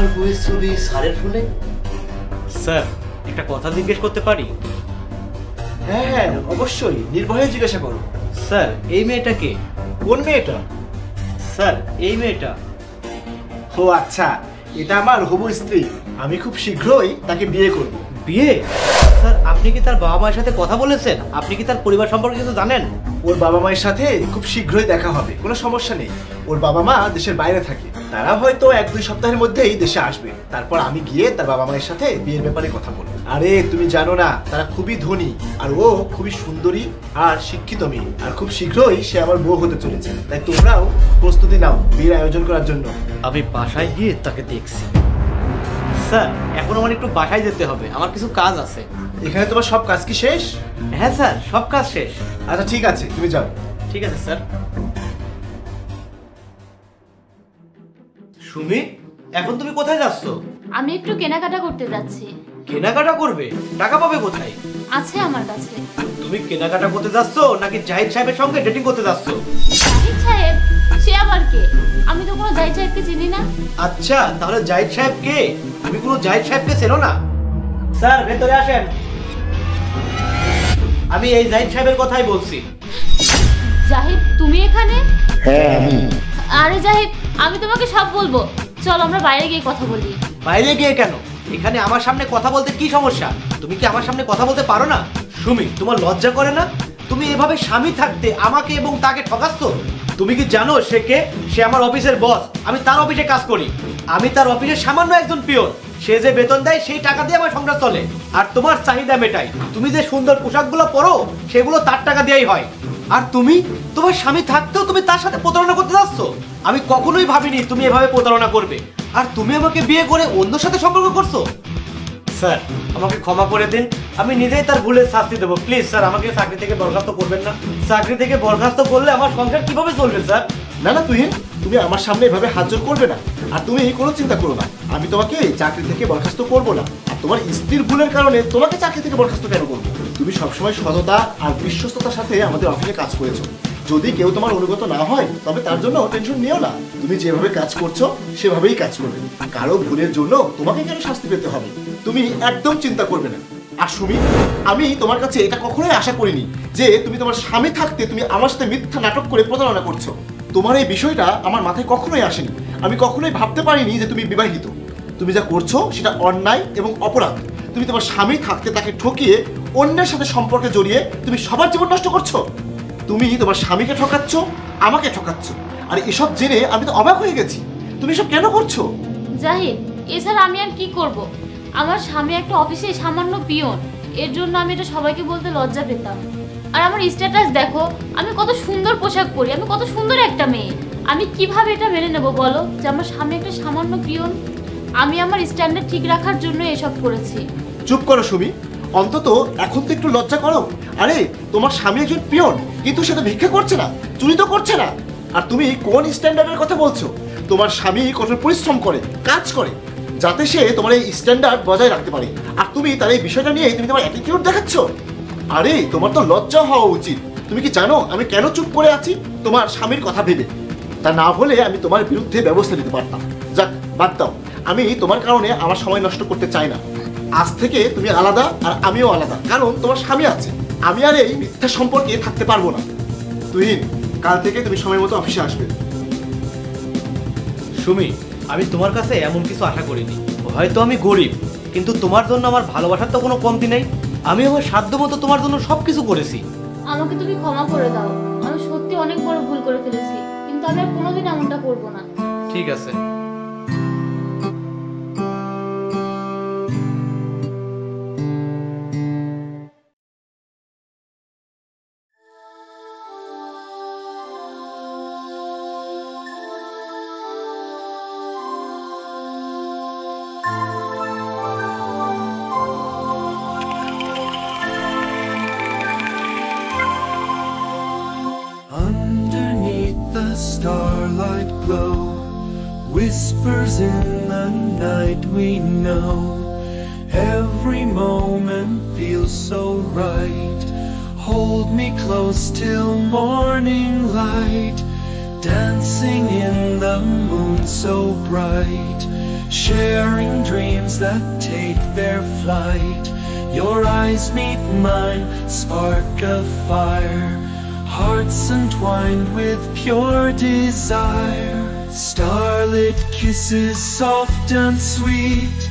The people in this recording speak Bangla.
আমার বইয়ের ছবি স্যারের ফোনে? স্যার, একটা কথা জিজ্ঞেস করতে পারি? হ্যাঁ হ্যাঁ, অবশ্যই, নির্ভয়ে জিজ্ঞাসা করো। স্যার, এই মেয়েটা কে? কোন মেয়েটা? স্যার, এই মেয়েটা। ও আচ্ছা, এটা আমার হবু স্ত্রী। আমি খুব শীঘ্রই তাকে বিয়ে করব। বিয়ে? স্যার, আপনি কি তার বাবা মায়ের সাথে কথা বলেছেন? আপনি কি তার পরিবার সম্পর্কে কিছু জানেন? ওর বাবা মায়ের সাথে খুব শীঘ্রই দেখা হবে, কোনো সমস্যা নেই। ওর বাবা মা দেশের বাইরে থাকে, তারা হয়তো 1-2 সপ্তাহের মধ্যেই দেশে আসবে। তারপর আমি গিয়ে তার বাবা মায়ের সাথে বিয়ের ব্যাপারে কথা বলবো। আরে তুমি জানো না, তারা খুবই ধনী আর ও খুবই সুন্দরী আর শিক্ষিত মেয়ে, আর খুব শীঘ্রই সে আমার বউ হতে চলেছে। তাই তোমরাও প্রস্তুতি নাও বিয়ের আয়োজন করার জন্য। আমি বাসায় গিয়ে তাকে দেখছি। স্যার, এখন আমার একটু বাসায় যেতে হবে, আমার কিছু কাজ আছে। এখানে তোমার সব কাজ কি শেষ? হ্যাঁ স্যার, সব কাজ শেষ। আচ্ছা ঠিক আছে, তুমি যাও। ঠিক আছে স্যার। সুমি, এখন তুমি কোথায় যাচ্ছ? আমি একটু কেনাকাটা করতে যাচ্ছি। কেনাকাটা করবে? টাকা পাবে কোথায়? আছে আমার কাছে। তুমি কেনাকাটা করতে যাচ্ছ নাকি জাহিদ সাহেবের সঙ্গে ডেটিং করতে যাচ্ছ? জাহিদ সাহেব? সে আবার কে? আমি তো কোনো জাহিদ সাহেবকে চিনি না। আচ্ছা, তাহলে জাহিদ সাহেব কে? তুমি কোনো জাহিদ সাহেবকে চেনো না? স্যার, ভেতরে আসেন। আমি এই জাহিদ সাহেবের কথাই বলছি। জাহিদ, তুমি এখানে? হ্যাঁ আমি। আরে জাহিদ, আমি তোমাকে সব বলবো, চলো আমরা বাইরে গিয়ে কথা বলি। বাইরে গিয়ে কেন? এখানে আমার সামনে কথা বলতে কি সমস্যা? তুমি কি আমার সামনে কথা বলতে পারো না? সুমি, তোমার লজ্জা করে না? তুমি এভাবে স্বামী থাকতে আমাকে এবং তাকে ঠকাচ্ছ। তুমি কি জানো সে কে? সে আমার অফিসের বস, আমি তার অফিসে কাজ করি। আমি তার অফিসের সামান্য একজন পিয়ন। সে যে বেতন দেয় সেই টাকা দিয়ে আমার সংসার চলে। আর তোমার চাহিদা মেটাই। তুমি যে সুন্দর পোশাকগুলো পরো সেগুলো তার টাকা দিয়েই হয়। আর তুমি তোমার স্বামী থাকতেও তুমি তার সাথে প্রতারণা করতে যাচ্ছ। আমি কখনোই ভাবিনি তুমি এভাবে প্রতারণা করবে। আর তুমি আমাকে বিয়ে করে অন্য সাথে সম্পর্ক করছো। স্যার, আমাকে ক্ষমা করে দিন, আমি নিজেই তার ভুলের শাস্তি দেবো। প্লিজ স্যার, আমাকে চাকরি থেকে বরখাস্ত করবেন না। চাকরি থেকে বরখাস্ত করলে আমার সংসার কিভাবে চলবে স্যার? না না তুহিন, তুমি আমার সামনে এভাবে হাত জোড় করবে না। আর তুমি কোনো চিন্তা করো না, আমি তোমাকে চাকরি থেকে বরখাস্ত করবো না। আর তোমার স্ত্রীর ভুলের কারণে তোমাকে চাকরি থেকে বরখাস্ত কেন করবো? তুমি সবসময় সততা আর বিশ্বস্ততার সাথে আমাদের অফিসে কাজ করেছো। যদি কেউ তোমার অনুগত না হয় তবে তার জন্য টেনশন নিও না। তুমি যেভাবে কাজ করছো সেভাবেই কাজ করবে। কারো ভুলের জন্য তোমাকে কেন শাস্তি পেতে হবে, তুমি একদম চিন্তা করবে না। আর সুমি, আমি তোমার কাছে এটা কখনোই আশা করিনি যে তুমি তোমার স্বামী থাকতে তুমি আমার সাথে মিথ্যা নাটক করে প্রতারণা করছো। তোমার এই বিষয়টা আমার মাথায় কখনোই আসেনি। আমি কখনোই ভাবতে পারিনি যে তুমি বিবাহিত। তুমি যা করছো সেটা অন্যায় এবং অপরাধ। তুমি তোমার স্বামী থাকতে তাকে ঠকিয়ে অন্যের সাথে সম্পর্কে জড়িয়ে তুমি সবার জীবন নষ্ট করছো। তুমি তোমার স্বামীকে ঠকাচ্ছ, আমাকে ঠকাচ্ছ। আর এসব জেনে আমি তো অবাক হয়ে গেছি। তুমি এসব কেন করছো? জাহিদ, এছাড়া আমি আর কি করব? আমার স্বামী একটা অফিসে সামান্য পিয়ন, এর জন্য আমি এটা সবাইকে বলতে লজ্জা পেতাম। আর আমার স্ট্যাটাস দেখো, আমি কত সুন্দর পোশাক পরি, আমি কত সুন্দর একটা মেয়ে। আমি কিভাবে এটা মেনে নেব বলো যে আমার স্বামী একটা সামান্য পিয়ন? আমি আমার স্ট্যান্ডার্ড ঠিক রাখার জন্য এসব করেছি। চুপ করো সুমি, অন্তত এখন তো একটু লজ্জা করো। আরে তোমার স্বামী একজন পিয়ন, কিন্তু সে তো ভিক্ষা করছে না, চুরি তো করছে না। আর তুমি কোন স্ট্যান্ডার্ডের কথা বলছো? তোমার স্বামী কঠোর পরিশ্রম করে, কাজ করে, যাতে সে তোমার এই স্ট্যান্ডার্ড বজায় রাখতে পারে। আর তুমি তার এই বিষয়টা নিয়ে তুমি তোমার অ্যাটিটিউড দেখাচ্ছ। আরে তোমার তো লজ্জা হওয়া উচিত। তুমি কি জানো আমি কেন চুপ করে আছি? তোমার স্বামীর কথা ভেবে। তা না হলে আমি তোমার বিরুদ্ধে ব্যবস্থা নিতে পারতাম। যাক, বাদ দাও, আমি তোমার কারণে আমার সময় নষ্ট করতে চাই না। আজ থেকে তুমি আলাদা আর আমিও আলাদা, কারণ তোমার স্বামী আছে। আমি আর এই মিথ্যা সম্পর্কে থাকতে পারবো না। তুহিন, কাল থেকে তুমি সময় মতো অফিসে আসবে। সুমি, আমি তোমার কাছে এমন কিছু আশা করিনি। হয়তো আমি গরিব, কিন্তু তোমার জন্য আমার ভালোবাসার তো কোনো কমতি নেই। আমি আমার সাধ্য মতো তোমার জন্য সবকিছু করেছি। আমাকে তুমি ক্ষমা করে দাও, আমি সত্যি অনেক বড় ভুল করে ফেলেছি, কিন্তু আমি আর কোনোদিন এমনটা করবো না। ঠিক আছে। Starlight glow, whispers in the night we know. Every moment feels so right. Hold me close till morning light, dancing in the moon so bright. sharing dreams that take their flight. Your eyes meet mine, spark a fire, hearts entwined with pure desire. Starlit kisses soft and sweet,